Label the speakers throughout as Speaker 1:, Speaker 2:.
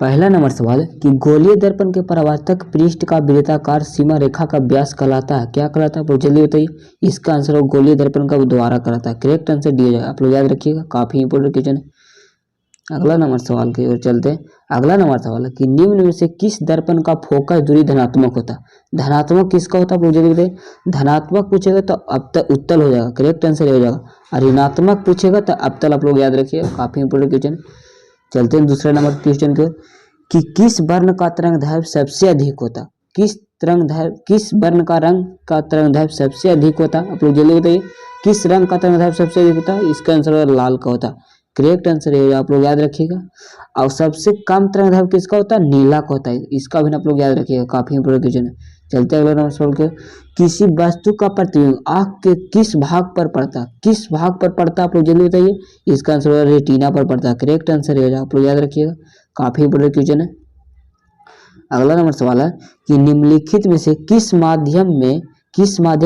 Speaker 1: पहला नंबर सवाल कि गोलीय दर्पण के परावर्तक पृष्ठ का वृत्ताकार सीमा रेखा का व्यास कहलाता है, क्या कहलाता है आप लोग जल्दी बताइए। इसका आंसर हो गोलीय दर्पण का द्वारा कहलाता है। करेक्ट आंसर डी हो जाएगा, आप लोग याद रखिएगा, काफी इंपोर्टेंट क्वेश्चन है। अगला नंबर सवाल की ओर चलते हैं। अगला नंबर सवाल है कि निम्न में से किस दर्पण का फोकस दूरी धनात्मक होता है। धनात्मक किसका होता है आप लोग जल्दी बताइए। धनात्मक पूछेगा तो अब उत्तल हो जाएगा, करेक्ट आंसर हो जाएगा। और ऋणात्मक पूछेगा तो अवतल, आप लोग याद रखिएगा, काफी इंपोर्टेंट क्वेश्चन। चलते हैं दूसरे नंबर क्वेश्चन की ओर कि किस वर्ण का तरंगदैर्घ्य सबसे अधिक होता। किस वर्ण का रंग का तरंगदैर्घ्य सबसे अधिक होता, आप लोग जल्दी बताइए। किस रंग का तरंगदैर्घ्य सबसे अधिक होता है, इसका आंसर लाल का होता। करेक्ट आंसर ये आप लोग याद रखिएगा। और सबसे कम तरंगदैर्घ्य किसका होता है, नीला का होता है, इसका भी आप लोग याद रखिएगा, काफी इंपोर्टेंट क्वेश्चन है। चलते हैं अगले नंबर सवाल के। किसी वस्तु का प्रतिबिंब आंख के किस भाग पर पड़ता है, किस भाग पर पड़ता है आप लोग जल्दी बताइए। इसका आंसर रेटिना पर पड़ता है। करेक्ट आंसर ये आप लोग याद रखिएगा, काफी इंपोर्टेंट क्वेश्चन है। अगला नंबर सवाल है कि निम्नलिखित में से किस माध्यम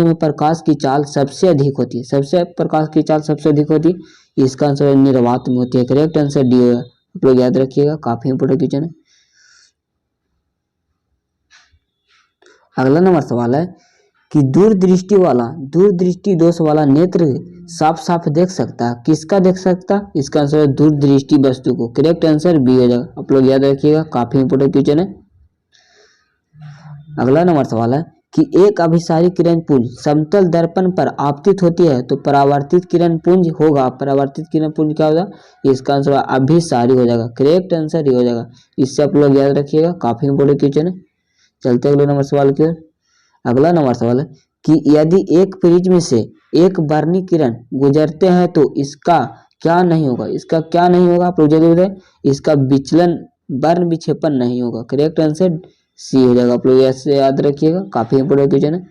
Speaker 1: में प्रकाश की चाल सबसे अधिक होती है। प्रकाश की चाल सबसे अधिक होती है, इसका आंसर निर्वात में होती है। करेक्ट आंसर डी होगा, आप लोग याद रखिएगा, काफी इंपोर्टेंट क्वेश्चन है। अगला नंबर सवाल है कि दूरदृष्टि दोष वाला नेत्र साफ साफ देख सकता है, किसका देख सकता है, इसका आंसर है दूरदृष्टि वस्तु को। करेक्ट आंसर बी हो जाएगा, आप लोग याद रखिएगा, काफी इंपोर्टेंट क्वेश्चन है। अगला नंबर सवाल है कि एक अभिसारी किरण पुंज समतल दर्पण पर आपतित होती है तो परावर्तित किरण पुंज होगा। परावर्तित किरण पुंज क्या होगा, इसका आंसर अभिसारी हो जाएगा। करेक्ट आंसर ये हो जाएगा, इससे आप लोग याद रखिएगा, काफी इंपोर्टेंट क्वेश्चन है। चलते अगले नंबर सवाल की ओर। अगला नंबर सवाल है कि यदि एक प्रिज्म में से एक वर्णी किरण गुजरते हैं तो इसका क्या नहीं होगा। इसका क्या नहीं होगा आप लोग जल्दी बताएं। इसका विचलन वर्ण विक्षेपण नहीं होगा। करेक्ट आंसर सी हो जाएगा, आप लोग ऐसे याद रखिएगा, काफी इंपोर्टेंट क्वेश्चन है।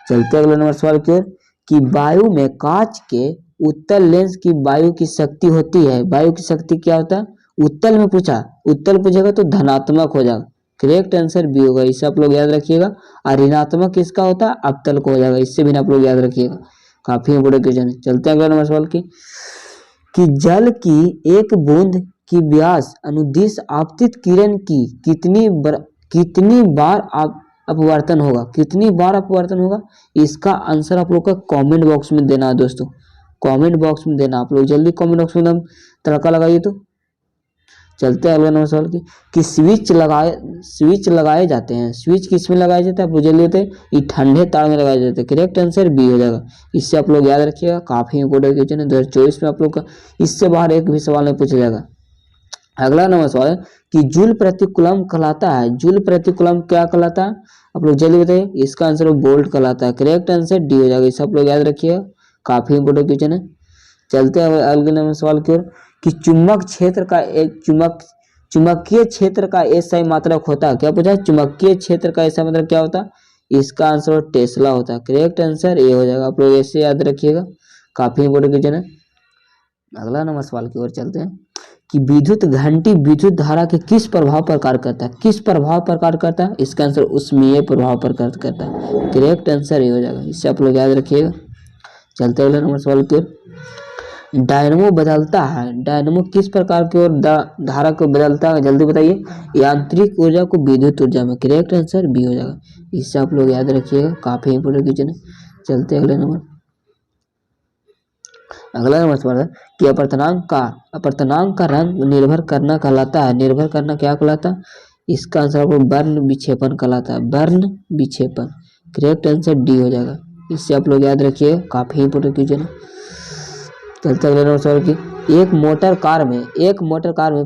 Speaker 1: चलते अगले नंबर सवाल की ओर कि वायु में कांच के उत्तल लेंस की वायु की शक्ति होती है। वायु की शक्ति क्या होता है, उत्तल में उत्तल पूछेगा तो धनात्मक हो जाएगा। करेक्ट आंसर बी होगा, इसे आप लोग याद रखिएगा। और ऋणात्मक किसका होता है, अवतल को हो जाएगा, इससे भी आप लोग याद रखिएगा, काफी इंपोर्टेंट क्वेश्चन है। चलते हैं अगला नंबर सवाल की कि जल की एक बूंद की व्यास अनुदिश आपतित किरण की कितनी बार अपवर्तन होगा। कितनी बार अपवर्तन होगा, इसका आंसर आप लोग का कमेंट बॉक्स में देना है दोस्तों, कमेंट बॉक्स में देना। आप लोग जल्दी कमेंट बॉक्स में तड़का लगाइए। तो चलते हैं अगले नंबर सवाल की कि स्विच लगाए जाते हैं। स्विच किस में लगाए जाते हैं आप लोग जल्दी होते हैं, ये ठंडे तार में लगाए जाते हैं। करेक्ट आंसर बी हो जाएगा, इससे आप लोग याद रखिएगा, काफी इंपोर्टेंट क्वेश्चन है 2024 में आप लोग का, इससे बाहर एक भी सवाल नहीं पूछा जाएगा। अगला नंबर सवाल है कि जूल प्रतिकूलम कहलाता है। जूल प्रतिकूलम क्या कहलाता है आप लोग जल्दी बताइए, इसका आंसर वोल्ट कहलाता है। करेक्ट आंसर डी हो जाएगा, इसे आप लोग याद रखिएगा, काफी इंपोर्टेंट क्वेश्चन है। चलते हैं अगले नंबर सवाल की ओर कि चुंबकीय क्षेत्र का एसआई मात्रक होता है। क्या पूछा है, चुंबकीय क्षेत्र का एसआई मात्रक क्या होता है, इसका आंसर टेस्ला होता है। करेक्ट आंसर ए हो जाएगा, आप लोग ऐसे याद रखिएगा, काफी इंपोर्टेंट क्वेश्चन है। अगला नंबर सवाल की ओर चलते हैं कि विद्युत घंटी विद्युत धारा के किस प्रभाव पर कार्य करता है। किस प्रभाव पर कार्य करता है, इसका आंसर उष्मीय प्रभाव पर कार्य करता है। करेक्ट आंसर ये हो जाएगा, इससे आप लोग याद रखिएगा। चलते अगले नंबर सवाल की ओर। डायनमो बदलता है, डायनमो किस प्रकार की ओर धारा को बदलता है जल्दी बताइए। यांत्रिक ऊर्जा को विद्युत ऊर्जा में। करेक्ट आंसर बी हो जाएगा, इससे आप लोग याद रखिएगा, काफी इंपोर्टेंट क्वेश्चन है। चलते अगले नंबर। अगला नंबर सवाल है कि अपर्तनांक का रंग निर्भर करना कहलाता है। निर्भर करना क्या कहलाता है, इसका आंसर आपको वर्ण विक्षेपण कहलाता है। वर्ण विक्षेपण। करेक्ट आंसर डी हो जाएगा, इससे आप लोग याद रखिएगा, काफी इंपोर्टेंट क्वेश्चन है। चलते अगले नंबर सवाल की एक मोटर कार में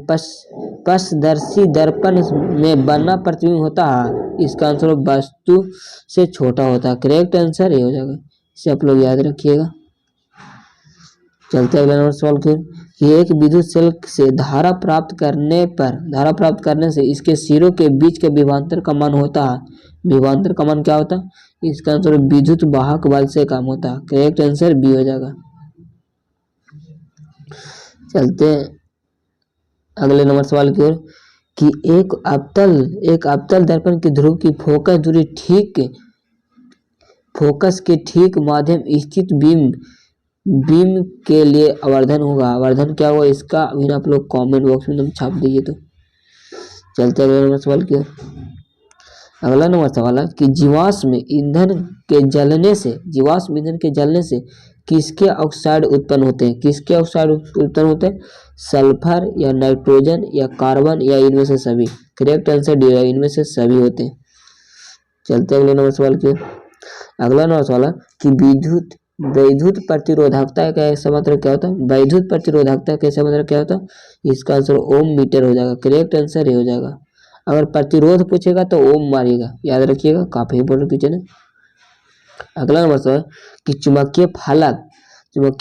Speaker 1: पारदर्शी दर्पण में बना प्रतिबिंब होता है, इसका आंसर वस्तु से छोटा होता है। करेक्ट आंसर ये हो जाएगा, इसे आप लोग याद रखिएगा। चलते अगले नंबर सवाल की एक विद्युत सेल से धारा प्राप्त करने से इसके सिरों के बीच के विभवांतर का मान होता है। विभवांतर का मान क्या होता है, इसका आंसर विद्युत वाहक बल से कम होता है। करेक्ट आंसर बी हो जाएगा। चलते अगले नंबर सवाल की ओर कि एक अवतल दर्पण की ध्रुव की फोकस के ठीक माध्यम स्थित बीम बीम के लिए आवर्धन होगा, आवर्धन क्या होगा इसका अभी आप लोग कमेंट बॉक्स में तुम छाप दीजिए। तो चलते अगले नंबर सवाल की ओर। अगला नंबर सवाल है कि जीवाश्म ईंधन के जलने से, जीवाश्म ईंधन के जलने से किसके ऑक्साइड उत्पन्न होते हैं, किसके ऑक्साइड उत्पन्न होते हैं, सल्फर या नाइट्रोजन या कार्बन या इनमें से सभी। करेक्ट आंसर डी है, इनमें से सभी होते हैं। चलते अगले नंबर सवाल की ओर। अगला नंबर सवाल है कि वैद्युत प्रतिरोधकता का ऐसा मतलब क्या होता है, वैद्युत प्रतिरोधकता का ऐसा मतलब क्या होता है, इसका आंसर ओम मीटर हो जाएगा। करेक्ट आंसर ये हो जाएगा। अगर प्रतिरोध पूछेगा तो ओम मारिएगा, याद रखिएगा, काफी इंपॉर्टेंट क्वेश्चन है। अगला नंबर सवाल कि चुंबकीय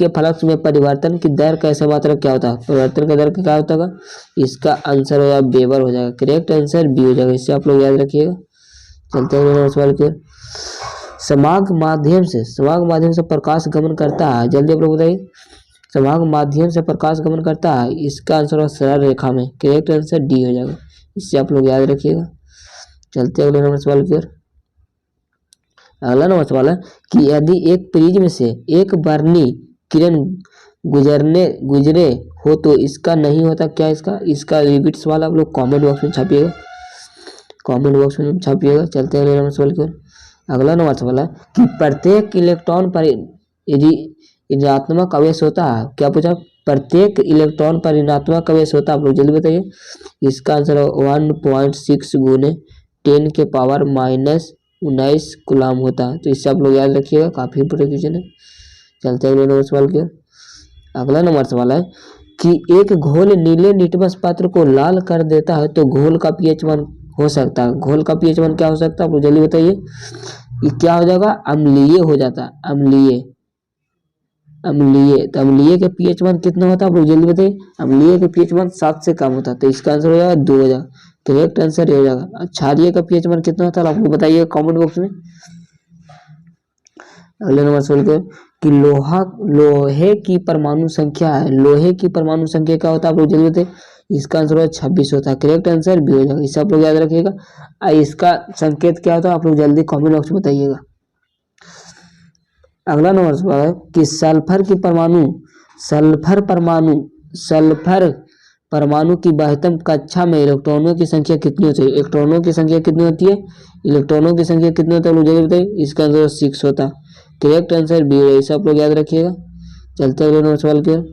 Speaker 1: फलक में परिवर्तन की दर का ऐसा मात्रक क्या होता है, परिवर्तन का दर क्या होता है, इसका आंसर हो जाएगा वेबर हो जाएगा। करेक्ट आंसर बी हो जाएगा, इससे आप लोग याद रखिएगा। चलते हैं सवाल की ओर। समाग माध्यम से प्रकाश गमन करता है, जल्दी आप लोग बताइए, समाग माध्यम से प्रकाश गमन करता है, इसका आंसर होगा सरल रेखा में। करेक्ट आंसर डी हो जाएगा, इससे आप लोग याद रखिएगा। चलते अगले नंबर सवाल की ओर। अगला नंबर सवाल है कि यदि एक प्रिज्म से एक वर्णी किरण गुजरे हो तो इसका नहीं होता क्या, इसका रिपीट सवाल आप लोग कमेंट बॉक्स में छापिएगा, कमेंट बॉक्स में छापिएगा। चलते हैं अगले नंबर सवाल की ओर। अगला नंबर सवाल है कि प्रत्येक इलेक्ट्रॉन पर ऋणात्मक आवेश होता है, क्या पूछा, प्रत्येक इलेक्ट्रॉन पर ऋणात्मक आवेश होता है, आप लोग जल्दी बताइए। इसका आंसर 1.6 गुने 10 के पावर -19 कूलम होता है। तो इससे आप लोग याद रखिएगा, काफी इंपॉर्टेंट क्वेश्चन है। चलते हैं अगले नंबर सवाल की ओर। अगला नंबर सवाल है कि एक घोल नीले लिटमस पात्र को लाल कर देता है तो घोल का पीएच मान हो सकता है, घोल का पीएच मान क्या हो सकता है, आप लोग जल्दी बताइए। ये क्या हो जाएगा, अम्लीय हो जाता है, अम्लीय। तो अम्लीय के पीएच मान कितना होता है, आप लोग जल्दी बताइए। अम्लीय के पीएच मान 7 से कम होता है, तो इसका आंसर हो जाएगा 2 हो जाएगा। करेक्ट आंसर ये हो जाएगा। क्षारीय का पीएच मान कितना होता है, आप लोग बताइए कमेंट बॉक्स में। अगले नंबर सवाल कि लोहे की परमाणु संख्या है, लोहे की परमाणु संख्या क्या होता है, आप लोग जल्दी बताइए। इसका आंसर होगा 26 होता है। करेक्ट आंसर बी हो जाएगा, इसे आप लोग याद रखिएगा। इसका संकेत क्या होता है, आप लोग जल्दी कमेंट बॉक्स में बताइएगा। अगला नंबर सवाल है कि सल्फर परमाणु की बाह्यतम कक्षा में इलेक्ट्रॉनों की संख्या कितनी होती है, इलेक्ट्रॉनों की संख्या कितनी होती है, इलेक्ट्रॉनों की संख्या कितनी होता है, आप लोग जल्दी बताइए। इसका आंसर 6 होता है। करेक्ट आंसर बी है, इसे आप लोग याद रखिएगा। चलते हैं अगले नंबर सवाल की ओर।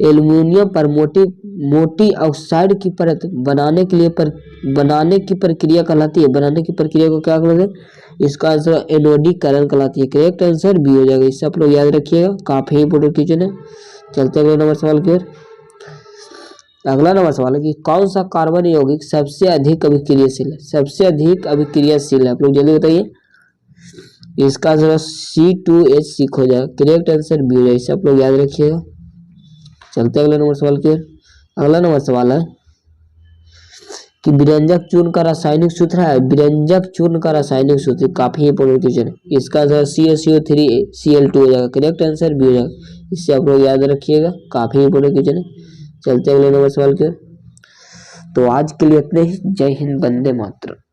Speaker 1: एल्युमिनियम पर मोटी ऑक्साइड की परत बनाने की प्रक्रिया कहलाती है, बनाने की प्रक्रिया को क्या कहते हैं, इसका आंसर एनोडीकरण कहलाती है। करेक्ट आंसर बी हो जाएगा, इससे आप लोग याद रखिएगा, काफी इंपोर्टेंट क्वेश्चन है। चलते अगले नंबर सवाल की ओर। अगला नंबर सवाल है कि कौन सा कार्बन यौगिक सबसे अधिक अभिक्रियाशील है, आप लोग जल्दी बताइए। इसका आंसर C2H6 हो जाएगा। करेक्ट आंसर बी हो जाएगा, इसे आप लोग याद रखिएगा। चलते अगले नंबर सवाल की ओर। अगला नंबर सवाल है कि विरंजक चूर्ण का रासायनिक सूत्र है, विरंजक चूर्ण का रासायनिक सूत्र, काफी इंपोर्टेंट क्वेश्चन है। इसका आंसर CaCO3Cl2 हो जाएगा। करेक्ट आंसर बी हो जाएगा, इससे आप लोग याद रखिएगा, काफी इंपोर्टेंट क्वेश्चन है। चलते अगले नंबर सवाल की ओर। तो आज के लिए इतने ही। जय हिंद, वंदे मातरम।